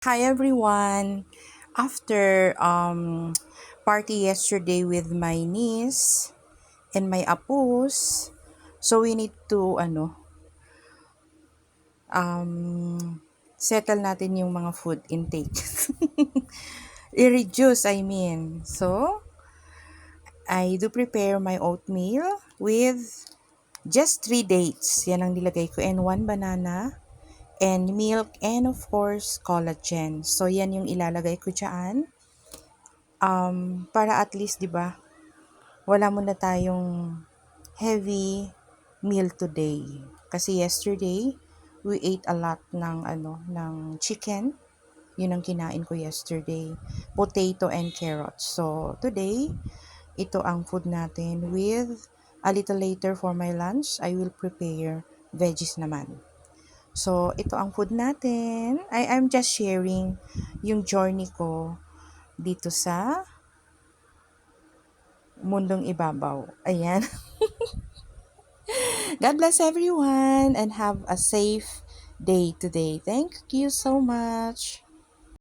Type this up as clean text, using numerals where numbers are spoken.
Hi everyone. After party yesterday with my niece and my apus, so we need to settle natin yung mga food intake. I-reduce, I mean. So, I do prepare my oatmeal with just 3 dates. Yan ang nilagay ko, and 1 banana and milk, and of course collagen. So yan yung ilalagay ko diyan. Para at least 'di ba, wala muna tayong heavy meal today. Kasi yesterday, we ate a lot ng chicken. Yun ang kinain ko yesterday. Potato and carrots. So, today, ito ang food natin with a little later for my lunch, I will prepare veggies naman. So, ito ang food natin. I'm just sharing yung journey ko dito sa mundong ibabaw. Ayan. God bless everyone and have a safe day today. Thank you so much.